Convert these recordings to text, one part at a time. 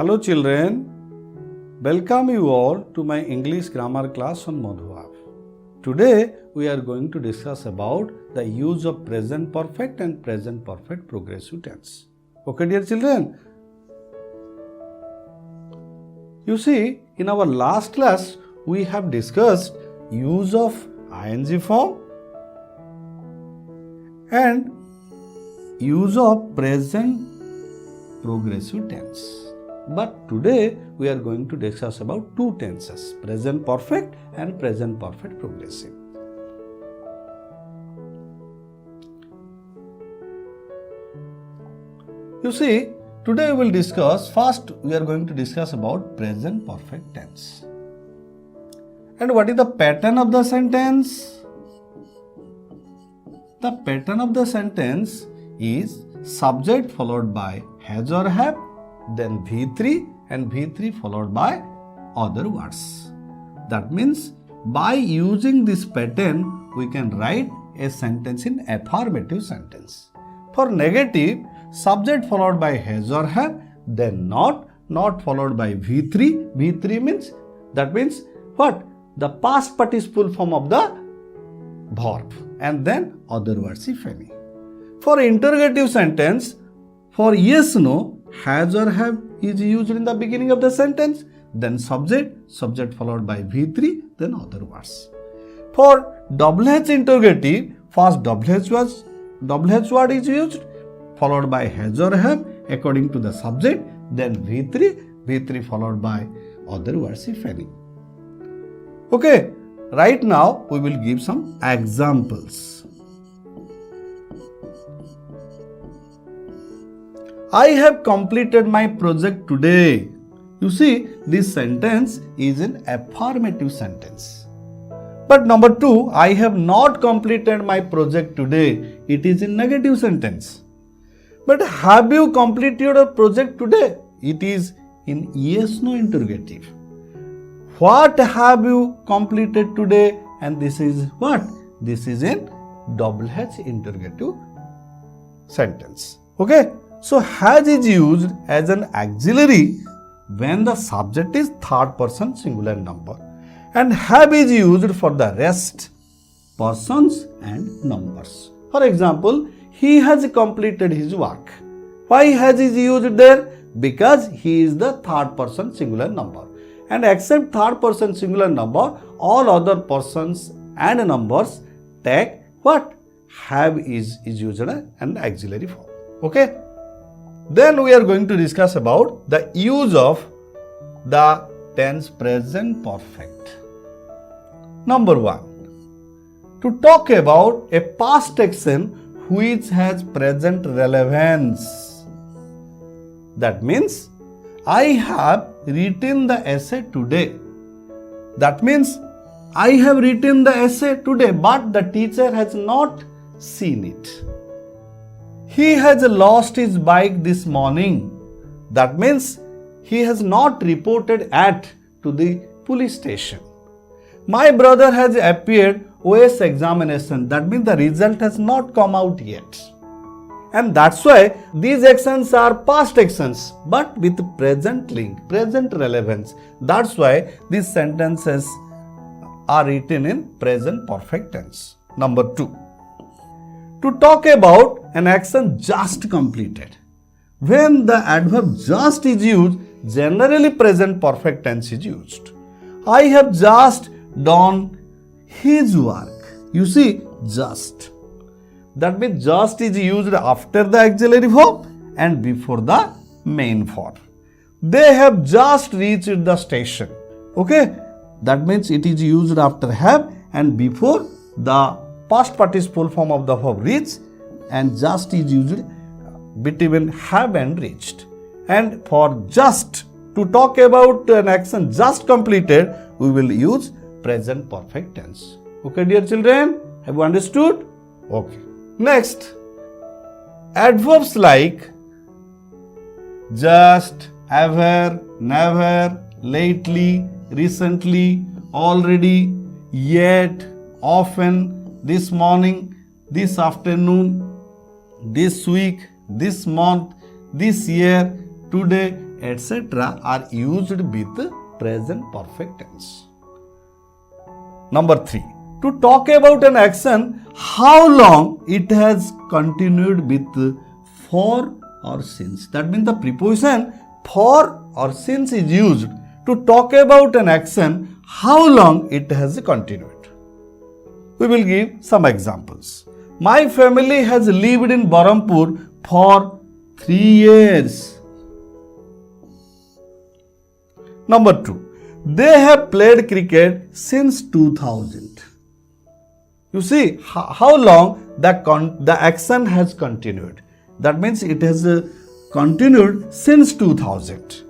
Hello children, welcome you all to my English grammar class on Madhu App. Today we are going to discuss about the use of present perfect and present perfect progressive tense. Okay dear children, you see in our last class we have discussed use of ing form and use of present progressive tense. But today we are going to discuss about two tenses, present perfect and present perfect progressive. You see, today we will discuss, first we are going to discuss about present perfect tense. And what is the pattern of the sentence? The pattern of the sentence is subject followed by has or have, then V3 and V3 followed by other words. That means by using this pattern we can write a sentence in affirmative sentence. For negative, subject followed by has or have, then not followed by V3. V3 means, that means what? The past participle form of the verb and then other words if any. For interrogative sentence, for yes, no, has or have is used in the beginning of the sentence, then subject followed by V3, then other words. For WH interrogative, first WH word is used, followed by has or have according to the subject, then V3 followed by other words if any. Okay, right now we will give some examples. I have completed my project today. You see, this sentence is an affirmative sentence. But number 2, I have not completed my project today. It is a negative sentence. But have you completed your project today? It is in yes-no interrogative. What have you completed today? And this is what? This is in WH interrogative sentence. Okay? So, has is used as an auxiliary when the subject is third person singular number, and have is used for the rest persons and numbers. For example, he has completed his work. Why has is used there? Because he is the third person singular number. And except third person singular number, all other persons and numbers take what? Have is used as an auxiliary form. Okay? Then we are going to discuss about the use of the tense present perfect. Number 1. To talk about a past action which has present relevance. That means, I have written the essay today. That means, I have written the essay today, but the teacher has not seen it. He has lost his bike this morning. That means he has not reported to the police station. My brother has appeared OS examination. That means the result has not come out yet. And that's why these actions are past actions but with present link, present relevance. That's why these sentences are written in present perfect tense. Number 2. To talk about an action just completed. When the adverb just is used, generally present perfect tense is used. I have just done his work. You see, just. That means just is used after the auxiliary verb and before the main verb. They have just reached the station. Okay? That means it is used after have and before the past participle form of the verb reach, and just is used between have and reached. And for just, to talk about an action just completed, we will use present perfect tense. Okay dear children, have you understood? Okay. Next, adverbs like just, ever, never, lately, recently, already, yet, often, this morning, this afternoon, this week, this month, this year, today, etc. are used with present perfect tense. Number 3. To talk about an action, how long it has continued with for or since. That means the preposition for or since is used to talk about an action, how long it has continued. We will give some examples. My family has lived in Berhampur for 3 years. Number 2. They have played cricket since 2000. You see how long the action has continued. That means it has continued since 2000.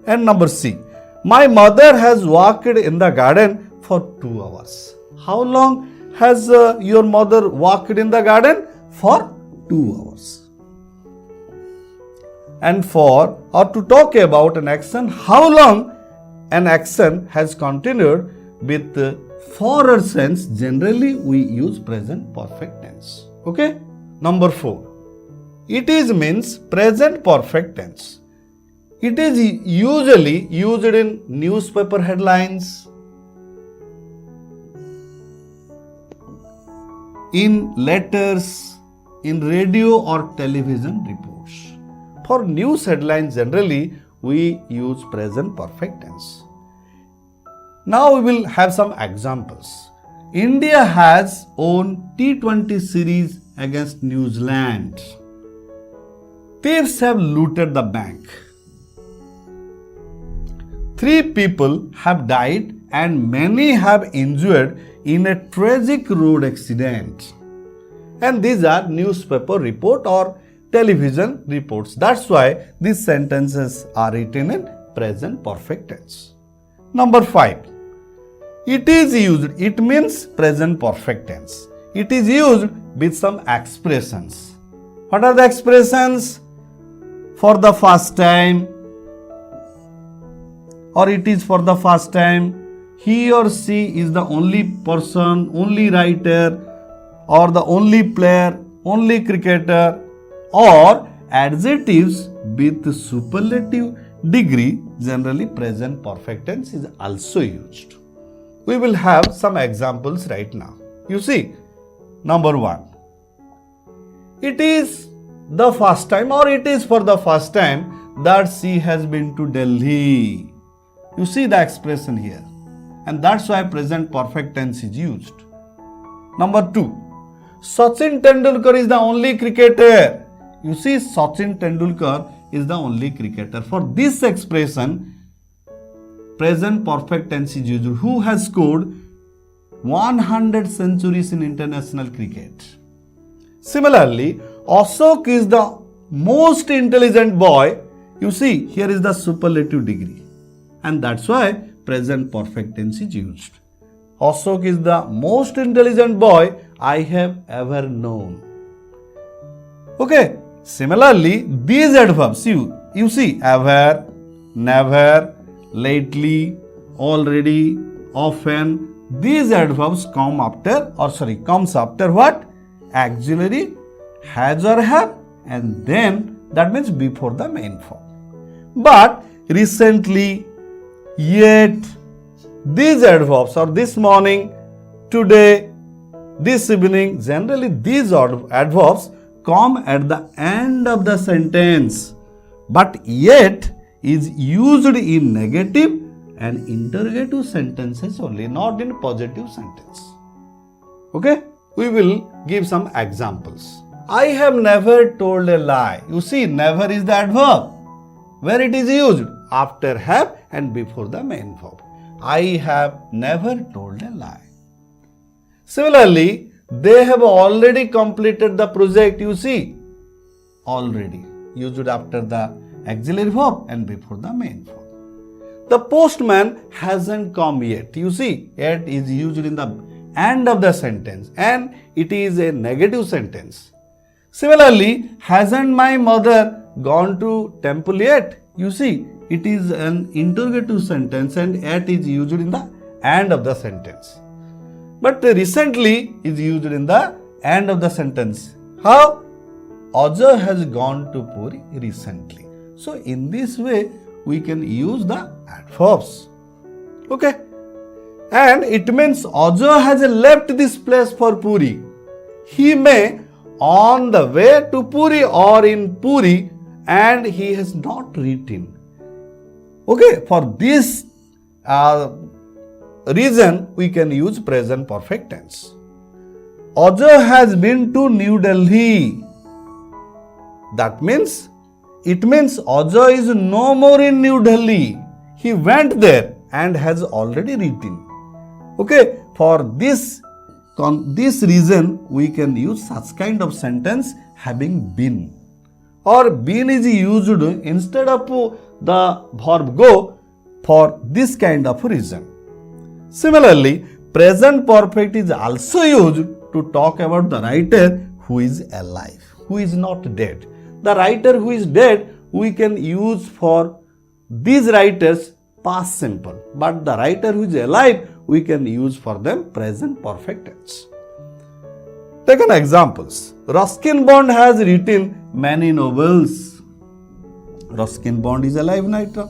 And number C. My mother has walked in the garden for 2 hours. How long has your mother walked in the garden? For 2 hours. And to talk about an action, how long an action has continued with for or since, generally we use present perfect tense. Okay? Number 4. It is means present perfect tense. It is usually used in newspaper headlines, in letters, in radio or television reports. For news headlines, generally we use present perfect tense. Now we will have some examples. India has won T20 series against New Zealand. Thieves have looted the bank. 3 people have died and many have injured in a tragic road accident. And these are newspaper report or television reports. That's why these sentences are written in present perfect tense. Number 5. It is used. It means present perfect tense. It is used with some expressions. What are the expressions? For the first time, or it is for the first time. He or she is the only person, only writer, or the only player, only cricketer, or adjectives with superlative degree. Generally present perfect tense is also used. We will have some examples right now. You see, number 1. It is the first time, or it is for the first time that she has been to Delhi. You see the expression here, and that's why present perfect tense is used. Number 2. Sachin Tendulkar is the only cricketer. You see, Sachin Tendulkar is the only cricketer. For this expression, present perfect tense is used. Who has scored 100 centuries in international cricket? Similarly, Ashok is the most intelligent boy. You see, here is the superlative degree. And that's why present perfect tense is used. Ashok is the most intelligent boy I have ever known. Okay. Similarly, these adverbs, you see, ever, never, lately, already, often, these adverbs comes after what? Auxiliary, has or have, and then that means before the main form. But recently, yet, these adverbs, or this morning, today, this evening, generally these adverbs come at the end of the sentence, but yet is used in negative and interrogative sentences only, not in positive sentence. Okay, we will give some examples. I have never told a lie. You see, never is the adverb. Where it is used? After have and before the main verb. I have never told a lie. Similarly, they have already completed the project. You see, already used after the auxiliary verb and before the main verb. The postman hasn't come yet. You see, yet is used in the end of the sentence and it is a negative sentence. Similarly, hasn't my mother gone to temple yet? You see, it is an interrogative sentence and yet is used in the end of the sentence. But recently is used in the end of the sentence. How? Ajay has gone to Puri recently. So in this way, we can use the adverbs. Okay. And it means Ajo has left this place for Puri. He may on the way to Puri or in Puri, and he has not written. Okay, for this reason we can use present perfect tense. Ajo has been to New Delhi. That means, it means Ajo is no more in New Delhi. He went there and has already written. Okay, for this reason we can use such kind of sentence having been. Or been is used instead of the verb go for this kind of reason. Similarly, present perfect is also used to talk about the writer who is alive, who is not dead. The writer who is dead we can use for these writers past simple, but the writer who is alive we can use for them present perfect tense. Take an examples. Ruskin Bond has written many novels. Ruskin Bond is alive right now.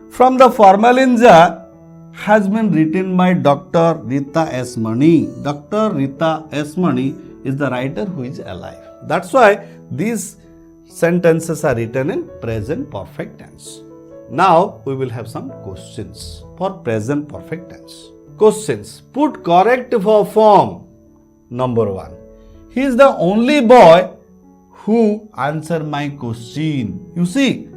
From the Formalin Jar has been written by Dr. Rita S. Mani. Dr. Rita S. Mani is the writer who is alive. That's why these sentences are written in present perfect tense. Now we will have some questions for present perfect tense. Questions. Put correct verb form. Number 1. He is the only boy who answered my question. You see,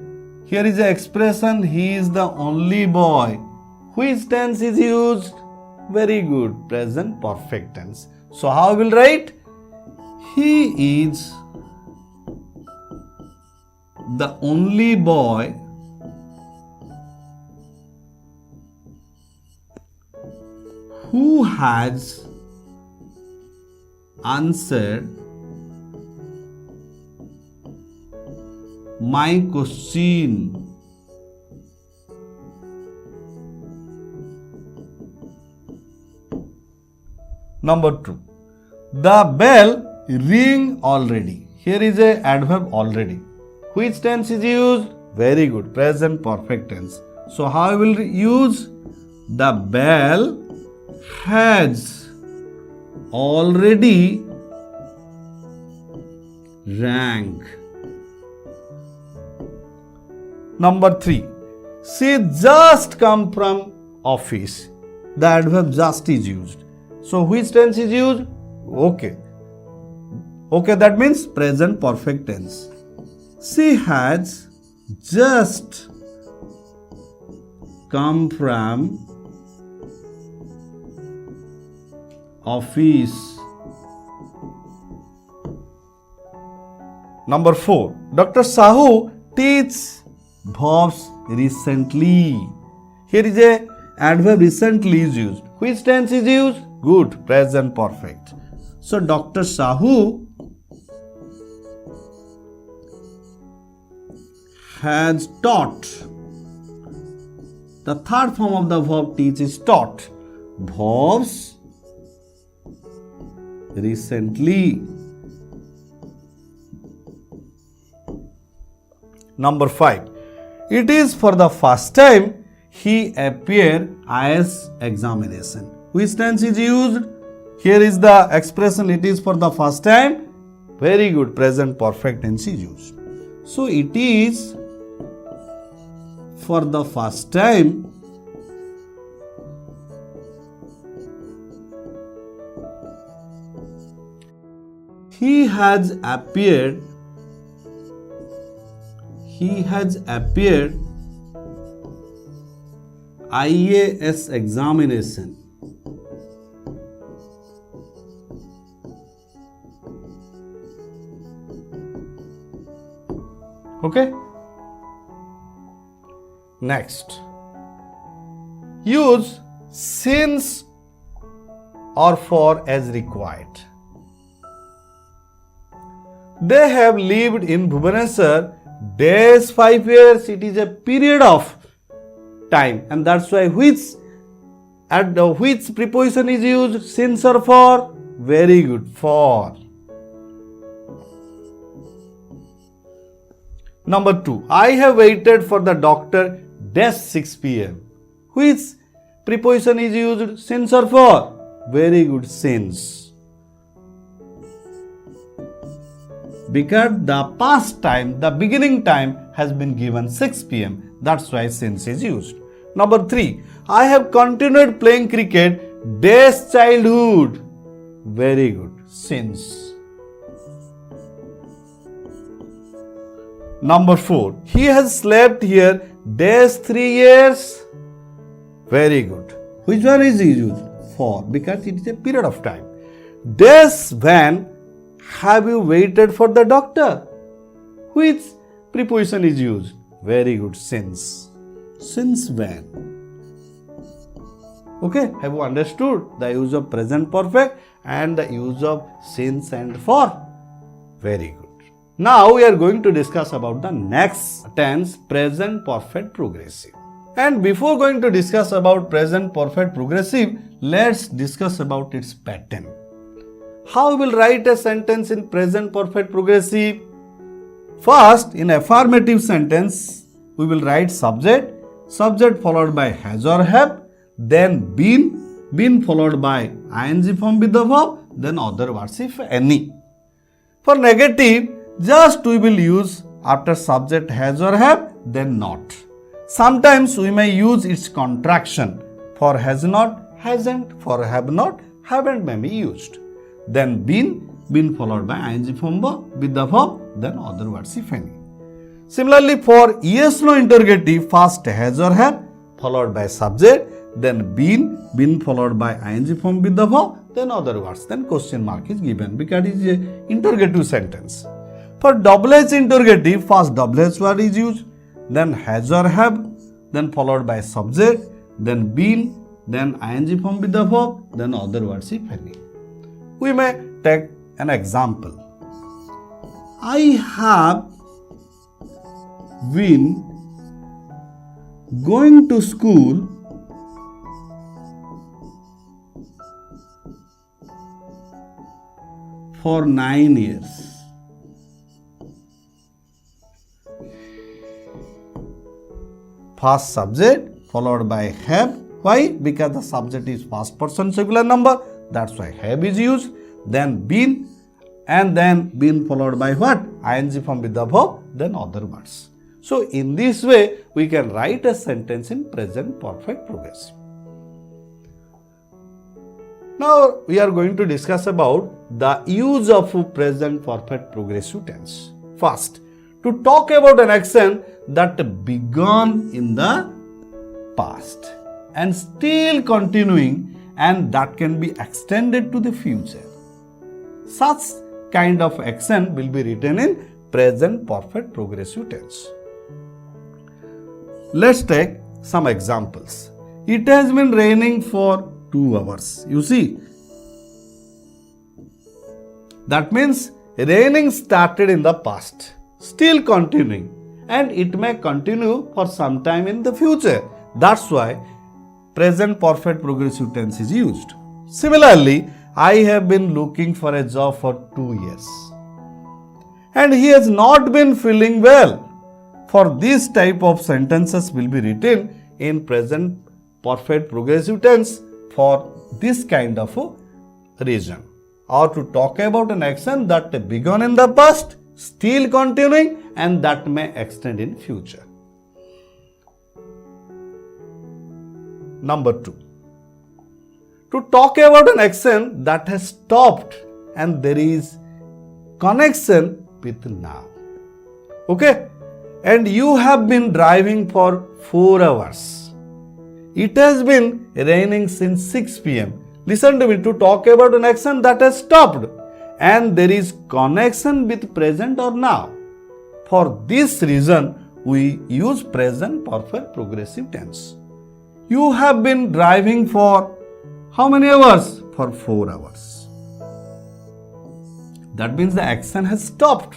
here is the expression he is the only boy. Which tense is used? Very good. Present perfect tense. So how we will write? He is the only boy who has answered my question. Number 2. The bell ring already. Here is a adverb already. Which tense is used? Very good. Present perfect tense. So how I will use? The bell has already rang. Number 3. She just come from office. The adverb just is used. So which tense is used? Okay. Okay, that means present perfect tense. She has just come from office. Number 4. Dr. Sahu teaches verbs recently. Here is a adverb recently is used. Which tense is used? Good. Present perfect. So Dr. Sahu has taught. The third form of the verb teach is taught. Verbs recently. Number 5. It is for the first time he appeared IS examination. Which tense is used? Here is the expression it is for the first time. Very good. Present perfect tense is used. So it is for the first time he has appeared IAS examination. Okay. Next, use since or for as required. They have lived in Bhubaneswar days 5 years. It is a period of time, and that's why which preposition is used? Since or for? Very good. For. Number 2, I have waited for the doctor dash 6 p.m. Which preposition is used? Since or for? Very good, since. Because the past time, the beginning time has been given 6 p.m. That's why since is used. Number 3, I have continued playing cricket dash childhood. Very good, since. Number 4, he has slept here dash 3 years. Very good. Which one is used? For, because it is a period of time. Dash when have you waited for the doctor? Which preposition is used? Very good, since. Since when? Okay, have you understood the use of present perfect and the use of since and for? Very good. Now we are going to discuss about the next tense, present perfect progressive. And before going to discuss about present perfect progressive, let's discuss about its pattern. How we will write a sentence in present perfect progressive? First, in affirmative sentence, we will write subject, subject followed by has or have, then been followed by ing form with the verb, then other words if any. For negative, just we will use after subject has or have, then not. Sometimes we may use its contraction. For has not, hasn't, for have not, haven't may be used. Then been followed by ing form with the verb, then other words if any. Similarly, for yes no interrogative, first has or have followed by subject, then been followed by ing form with the verb, then other words, then question mark is given because it is an interrogative sentence. For double H interrogative, first double H word is used, then has or have, then followed by subject, then been, then ing form with the verb, then other words if any. We may take an example. I have been going to school for 9 years. First subject followed by have. Why? Because the subject is first person singular number. That's why have is used. Then been and then been followed by what? ing form with the verb, then other words. So in this way, we can write a sentence in present perfect progressive. Now we are going to discuss about the use of present perfect progressive tense. First, to talk about an action that began in the past and still continuing and that can be extended to the future. Such kind of action will be written in present perfect progressive tense. Let's take some examples. It has been raining for 2 hours. You see, that means raining started in the past, still continuing, and it may continue for some time in the future. That's why present perfect progressive tense is used. Similarly, I have been looking for a job for 2 years and he has not been feeling well. For this type of sentences will be written in present perfect progressive tense for this kind of a reason, or to talk about an action that began in the past, still continuing, and that may extend in future. Number 2, to talk about an action that has stopped and there is connection with now. Okay? And you have been driving for 4 hours. It has been raining since 6 p.m. Listen to me, to talk about an action that has stopped and there is connection with present or now. For this reason, we use present perfect progressive tense. You have been driving for how many hours? For 4 hours. That means the action has stopped.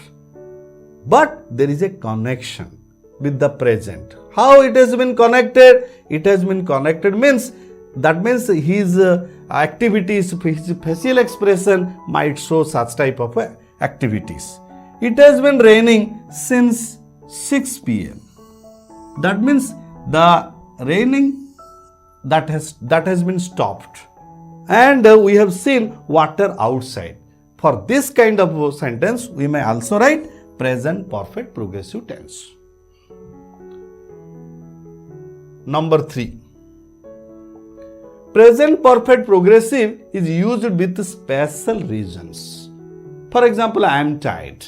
But there is a connection with the present. How it has been connected? It has been connected means, that means his activities, his facial expression might show such type of activities. It has been raining since 6 p.m. That means the raining that has been stopped, and we have seen water outside. For this kind of sentence, we may also write present perfect progressive tense. Number 3. Present perfect progressive is used with special reasons. For example, I am tired.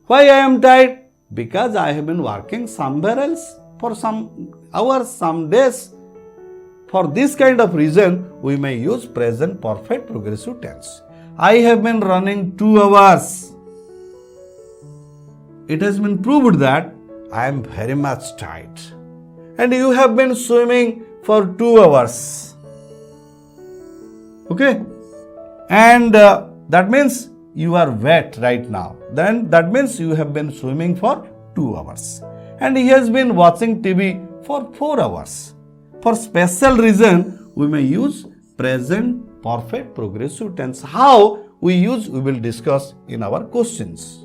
Why I am tired? Because I have been working somewhere else for some hours, some days. For this kind of reason, we may use present perfect progressive tense. I have been running 2 hours. It has been proved that I am very much tired. And you have been swimming for 2 hours. Okay? And that means you are wet right now. Then that means you have been swimming for 2 hours. And he has been watching TV for 4 hours. For special reason, we may use present perfect progressive tense. How we will discuss in our questions.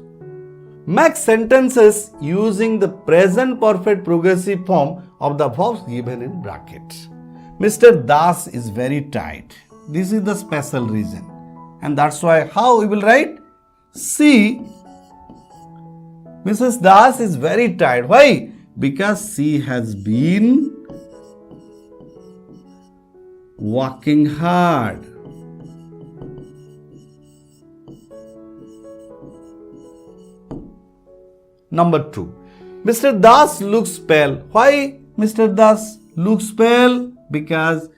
Make sentences using the present perfect progressive form of the verbs given in bracket. Mr. Das is very tired. This is the special reason. And that's why how we will write? See, Mrs. Das is very tired. Why? Because she has been working hard. Number 2. Mr. Das looks pale. Why Mr. Das looks pale? Because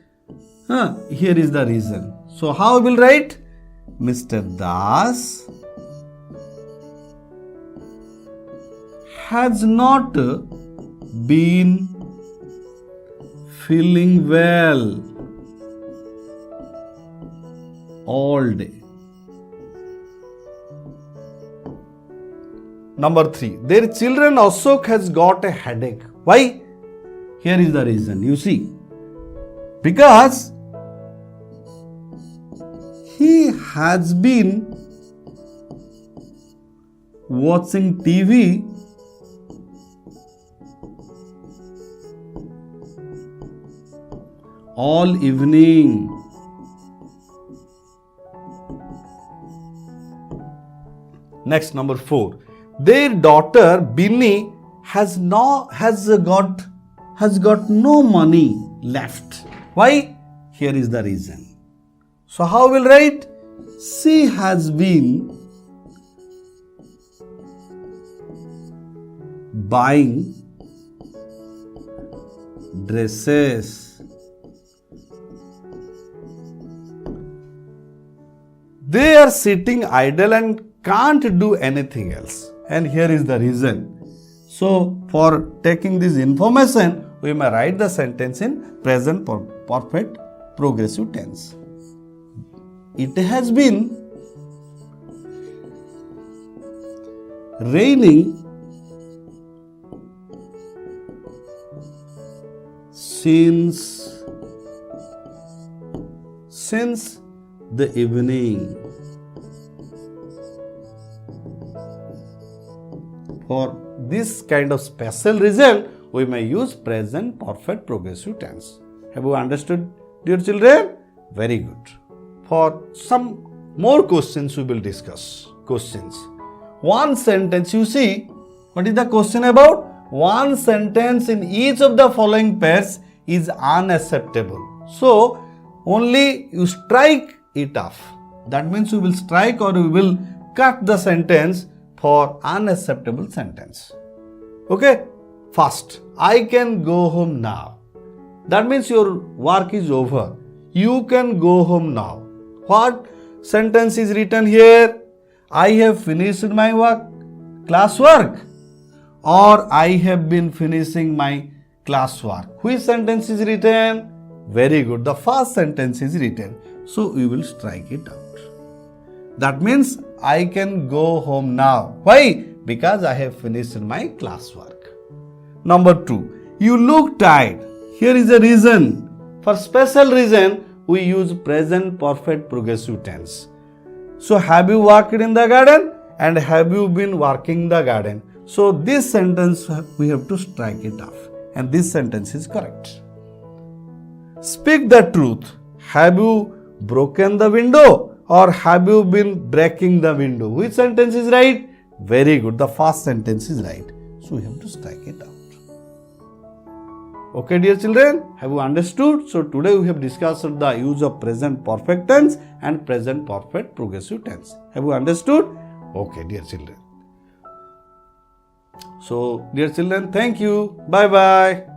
here is the reason. So how we will write? Mr. Das has not been feeling well all day. Number 3. Their children Ashok has got a headache. Why? Here is the reason. You see. Because he has been watching TV all evening. Next, number 4. Their daughter Binny has got no money left. Why? Here is the reason. So how will write? She has been buying dresses. They are sitting idle and can't do anything else. And here is the reason. So, for taking this information, we may write the sentence in present perfect progressive tense. It has been raining since the evening. For this kind of special reason, we may use present perfect progressive tense. Have you understood, dear children? Very good. For some more questions, we will discuss. Questions. One sentence, you see, what is the question about? One sentence in each of the following pairs is unacceptable. So, only you strike it off. That means we will strike or we will cut the sentence for unacceptable sentence. Okay? First, I can go home now. That means your work is over. You can go home now. What sentence is written here? I have finished my classwork, or I have been finishing my classwork. Which sentence is written? Very good. The first sentence is written. So we will strike it out. That means I can go home now. Why? Because I have finished my classwork. Number 2. You look tired. Here is a reason. For special reason, we use present perfect progressive tense. So have you walked in the garden? And have you been working the garden? So this sentence we have to strike it off, and this sentence is correct. Speak the truth. Have you broken the window or have you been breaking the window? Which sentence is right? Very good. The first sentence is right. So we have to strike it out. Okay, dear children, have you understood? So today we have discussed the use of present perfect tense and present perfect progressive tense. Have you understood? Okay, dear children. So, dear children, thank you. Bye bye.